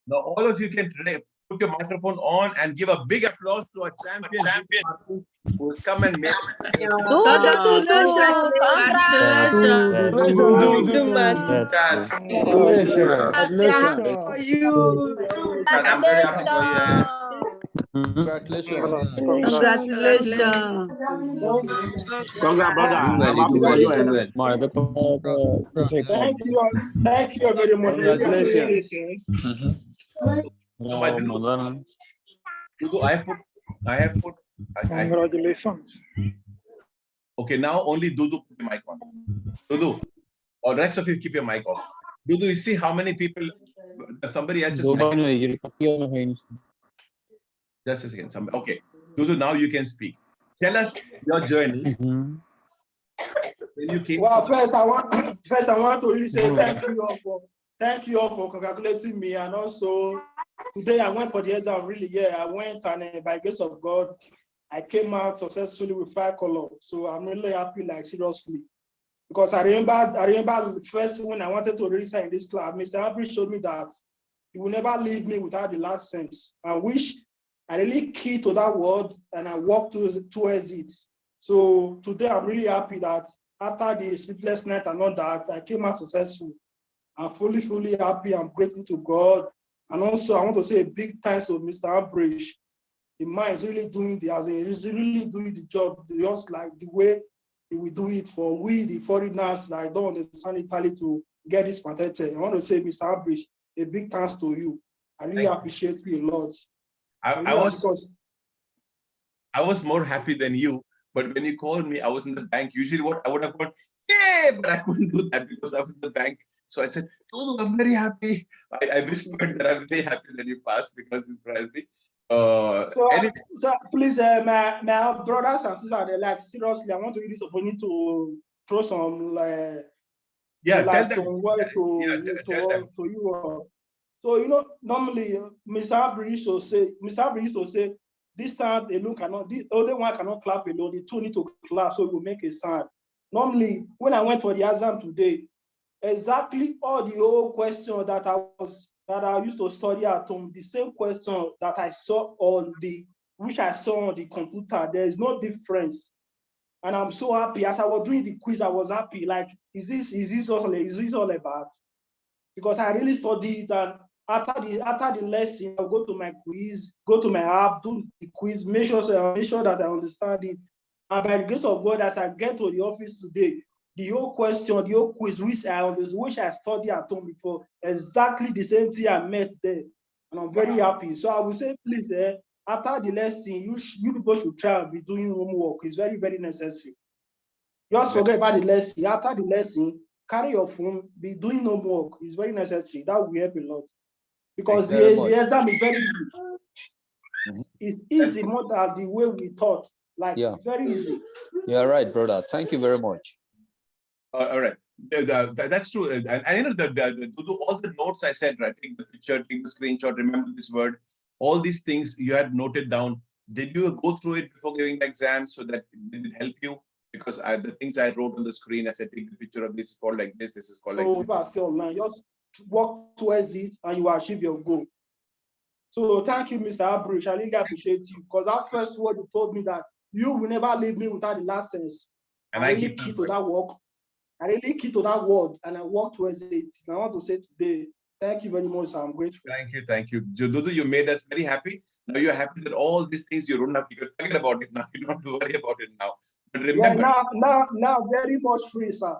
Now, all of you can put your microphone on and give a big applause to our champion who has come and made us. I'm very happy for you. Congratulations. Congratulations. Congrats, brother. I'm happy for you. Thank you. Thank you very much. Congratulations. So, my Dudu, I have put. Congratulations. Okay, now only Dudu put the mic on. Dudu, or rest of you keep your mic off. Dudu, you see how many people? Somebody else's mic. Just a second. Okay, Dudu, now you can speak. Tell us your journey. When you came. Well, first I want to really say thank you all for congratulating me, and also today I went for the exam. Really, yeah, I went, and by grace of God, I came out successfully with 5 color. So I'm really happy, like seriously, because I remember first when I wanted to register in this club, Mr. Ambry showed me that he will never leave me without the last sense. I wish I really key to that word and I walked towards it. So today I'm really happy that after the sleepless night and all that, I came out successful. I'm fully happy. I'm grateful to God. And also I want to say a big thanks to Mr. Ambridge. The man is really doing he's really doing the job, just like the way he will do it for we, the foreigners that I don't understand Italy, to get this patente. I want to say, Mr. Ambridge, a big thanks to you. I really appreciate you a lot. I was more happy than you, but when you called me, I was in the bank. Usually what I would have got, yeah, but I couldn't do that because I was in the bank. So I said, oh, I'm very happy. I whispered that I'm very happy that you passed because it surprised me. Anyway. So please, my brothers and sisters, like seriously, I want to use this opportunity to throw some some words to you all. So normally Mr. Abri used to say, this sound alone cannot, the only one cannot clap alone, the two need to clap so it will make a sound. Normally, when I went for the exam today, exactly all the old questions that I used to study at home, the same question that I saw which I saw on the computer, there is no difference. And I'm so happy. As I was doing the quiz, I was happy. Like, is this all about? Because I really studied it, and after the lesson, I'll go to my quiz, go to my app, do the quiz, make sure that I understand it. And by the grace of God, as I get to the office today, the whole question, the whole quiz, which I studied at home before, exactly the same thing I met there. And I'm very happy. So I would say, please, after the lesson, you people should try and be doing homework. It's very, very necessary. Just forget about the lesson. After the lesson, carry your phone, be doing homework. It's very necessary. That will help a lot. Because the exam is very easy. It's easy more than the way we thought. Like, it's very easy. You're right, brother. Thank you very much. All right. That's true. And all the notes I said, right? Take the picture, take the screenshot, remember this word. All these things you had noted down. Did you go through it before giving the exam so that it help you? Because the things I wrote on the screen, I said, take the picture of this is called like this, this is called like this. So still online, just walk towards it and you will achieve your goal. So thank you, Mr. Abrish. I really appreciate you, because that first word you told me that you will never leave me without the last sense. And I really key to that work. I really key to that word and I walk towards it. And I want to say today, thank you very much. I'm grateful. Thank you. Dudu, you made us very happy. Now you're happy that all these things you don't have to forget about it now. You don't have to worry about it now. But remember, now very much free, sir.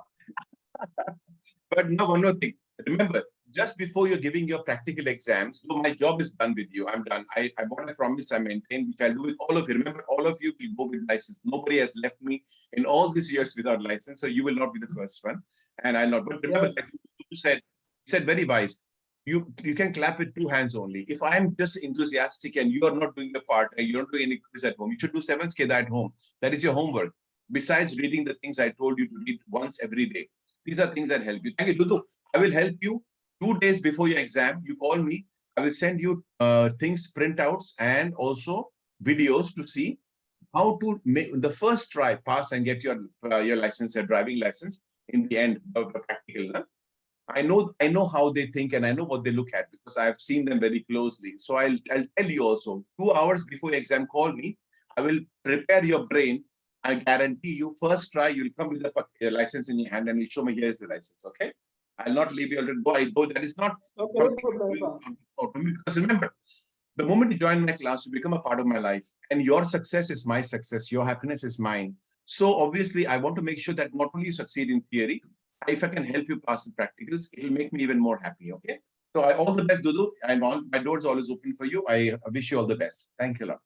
But now one more thing. Remember, just before you're giving your practical exams, so my job is done with you. I'm done. What I promised, I maintain, which I'll do with all of you. Remember, all of you will go with license. Nobody has left me in all these years without license, so you will not be the first one, and I'll not. But remember, like you said very wise. You can clap with 2 hands only. If I'm just enthusiastic and you are not doing the part, and you don't do any quiz at home, you should do 7 skeda at home. That is your homework. Besides reading the things I told you to read once every day. These are things that help you. Thank you, Dudu. I will help you 2 days before your exam. You call me. I will send you things, printouts, and also videos to see how to make the first try pass and get your license, your driving license in the end of the practical. I know how they think and I know what they look at because I've seen them very closely. So I'll tell you also, 2 hours before your exam, call me. I will prepare your brain. I guarantee you, first try, you'll come with a license in your hand and you show me, here's the license, okay? I'll not leave you already. Go. That is not Okay, from no problem, sir. to me. Because remember, the moment you join my class, you become a part of my life. And your success is my success. Your happiness is mine. So obviously, I want to make sure that not only you succeed in theory, if I can help you pass the practicals, it will make me even more happy, okay? So all the best, Dudu. My door is always open for you. I wish you all the best. Thank you a lot.